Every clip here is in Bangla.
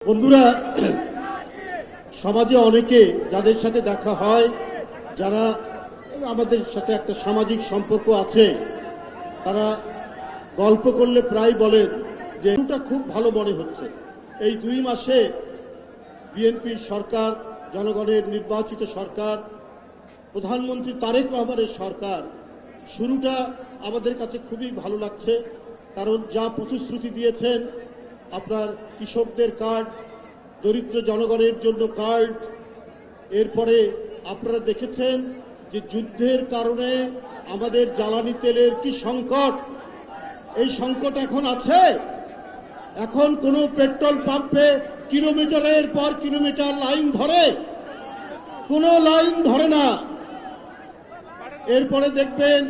বন্ধুরা, সমাজে অনেকে যাদের সাথে দেখা হয়, যারা আমাদের সাথে একটা সামাজিক সম্পর্ক আছে, তারা গল্প করলে প্রায় বলেন যে এটা খুব ভালো মনে হচ্ছে। এই 2 মাসে বিএনপির সরকার, জনগণের নির্বাচিত সরকার, প্রধানমন্ত্রী তারেক রহমানের সরকার, শুরুটা আমাদের কাছে খুবই ভালো লাগছে। কারণ যা প্রতিশ্রুতি দিয়েছেন, আপনার কৃষকদের কার্ড, দরিদ্র জনগণের জন্য কার্ড, এরপরে আপনারা দেখেছেন যে যুদ্ধের কারণে আমাদের জ্বালানি তেলের কি সংকট, এই সংকট এখন আছে। এখন কোনো পেট্রোল পাম্পে কিলোমিটারের পর কিলোমিটার লাইন ধরে, কোনো লাইন ধরে না। এরপরে দেখবেন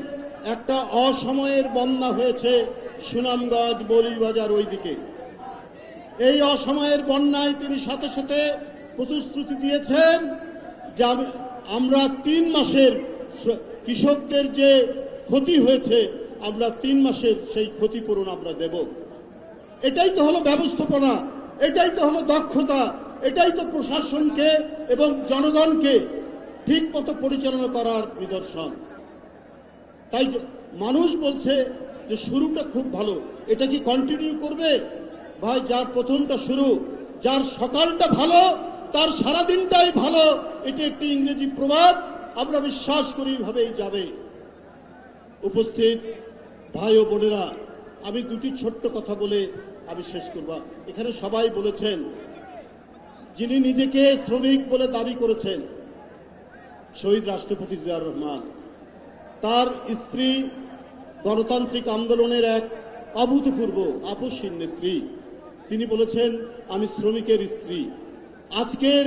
একটা অসময়ের বন্যা হয়েছে সুনামগঞ্জ, মৌলভীবাজার ওইদিকে। এই অসময়ের বন্যায় তিনি সাথে সাথে প্রতিশ্রুতি দিয়েছেন যে আমরা 3 মাসের কৃষকদের যে ক্ষতি হয়েছে, আমরা 3 মাসের সেই ক্ষতিপূরণ আমরা দেব। এটাই তো হলো ব্যবস্থাপনা, এটাই তো হলো দক্ষতা, এটাই তো প্রশাসনকে এবং জনগণকে ঠিক মতো পরিচালনা করার নিদর্শন। তাই মানুষ বলছে যে শুরুটা খুব ভালো, এটা কি কন্টিনিউ করবে? ভাই, যার প্রথমটা শুরু, যার সকালটা ভালো তার সারাদিনটাই ভালো, এটি একটি ইংরেজি প্রবাদ। আমরা বিশ্বাস করি এইভাবেই যাবে। উপস্থিত ভাই ও বোনেরা, আমি 2টি ছোট্ট কথা বলে আমি শেষ করব। এখানে সবাই বলেছেন, যিনি নিজেকে শ্রমিক বলে দাবি করেছেন, শহীদ রাষ্ট্রপতি জিয়াউর রহমান, তার স্ত্রী গণতান্ত্রিক আন্দোলনের এক অভূতপূর্ব আপসীর নেত্রী। তিনি বলেছেন, আমি শ্রমিকের স্ত্রী। আজকের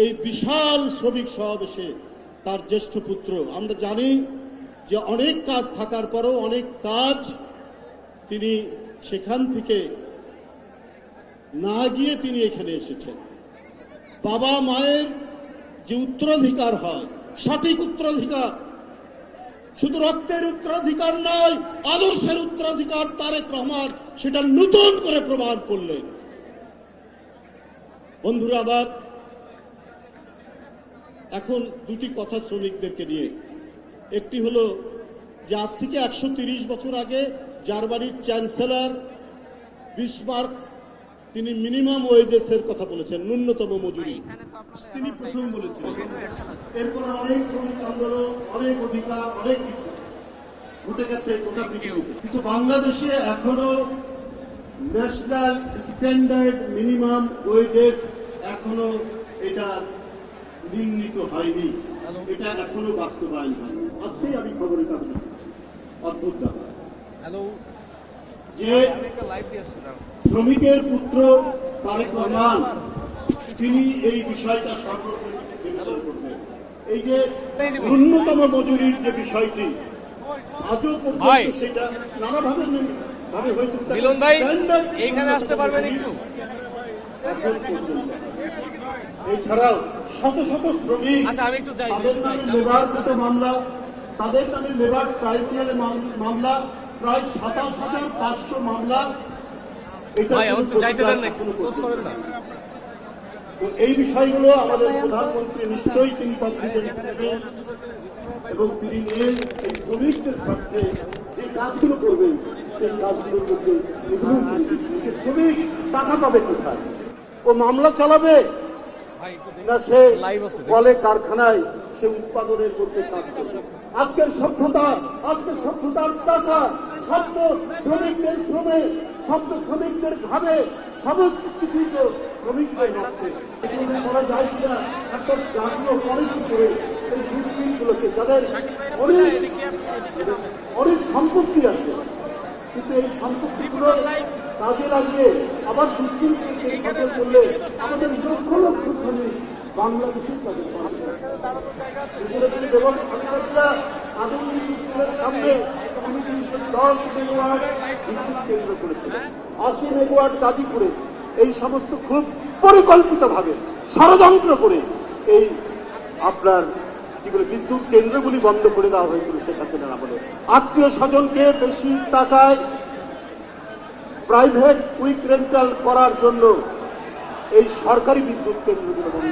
এই বিশাল শ্রমিক সমাবেশে তার জ্যেষ্ঠ পুত্র, আমরা জানি যে অনেক কাজ থাকার পরেও অনেক কাজ তিনি সেখান থেকে না গিয়ে তিনি এখানে এসেছেন। বাবা মায়ের যে উত্তরাধিকার হয়, সঠিক উত্তরাধিকার, শুধু রক্তের উত্তরাধিকার নয়, আদর্শের উত্তরাধিকার তারেক রহমান সেটা নতুন করে প্রমাণ করলেন। বন্ধুরা, আবার এখন 2টি কথা শ্রমিকদেরকে নিয়ে। একটি হলো যে আজ থেকে 130 বছর আগে জার্মানির চ্যান্সেলর বিসমার্ক তিনি মিনিমাম ওয়েজেসের কথা বলেছেন, ন্যূনতম মজুরি তিনি প্রথম বলেছিলেন। এরপর অনেক শ্রমিক আন্দোলন, অনেক অধিকার, অনেক কিছু ঘটে গেছে গোটা পৃথিবীতে, কিন্তু বাংলাদেশে এখনো ন্যাশনাল স্ট্যান্ডার্ড মিনিমাম ওয়েজেস এখনো এটা নির্ণীত হয়নি, এটা এখনো বাস্তবায়ন হয়নি। আজকেই আমি খবরের কাগজে অদ্ভুত ব্যাপার যে শ্রমিকের পুত্র তারেক রহমান তিনি এই বিষয়টা সর্বপ্রথম করবেন। এই যে ন্যূনতম মজুরির যে বিষয়টি, আজও পর্যন্ত সেটা নানাভাবে হয়তো মিলন ভাই এইখানে আসতে পারবেন একটু। এখন পর্যন্ত এছাড়াও শত শত শ্রমিক, তাদের নামে লেবার কোর্টে মামলা, তাদের নামে লেবার ট্রাইব্যুনালে মামলা, প্রায় 27,500 মামলা। এই বিষয়গুলো আমাদের প্রধানমন্ত্রী নিশ্চয়ই তিনি এবং তিনি নিয়ে এই শ্রমিকদের স্বার্থে যে কাজগুলো করবেন সেই কাজগুলোর মধ্যে শ্রমিক টাকা পাবে কোথায়? ও মামলা চালাবে না সে বলে কারখানায় সে উৎপাদনের করতে কাজ করবে? আজকের সভ্যতার টাকা শব্দ শ্রমিকদের শ্রমে, শব্দ শ্রমিকদের ঘামে, সমস্ত কিছু শ্রমিকদের রক্তে করা যায় কিনা একটা জাতীয় পলিসি করে এই সুপ্রিমগুলোকে, যাদের অনেক সম্পত্তি আছে, কিন্তু এই সম্পত্তিগুলো কাজে লাগিয়ে আবার সুপ্রিম করলে আমাদের লক্ষ লক্ষ শ্রমিক বাংলাদেশের তাদের সামনে 10 মেগাওয়াট বিদ্যুৎ কেন্দ্র করেছিল, 80 মেগাওয়াট গাজীপুরে। এই সমস্ত খুব পরিকল্পিতভাবে ষড়যন্ত্র করে এই আপনার কি বলে বিদ্যুৎ কেন্দ্রগুলি বন্ধ করে দেওয়া হয়েছিল শেখ হাসিনার আমলে। আত্মীয় স্বজনকে বেশি টাকায় প্রাইভেট কুইক রেন্টাল করার জন্য এই সরকারি বিদ্যুৎ কেন্দ্রগুলো বন্ধ।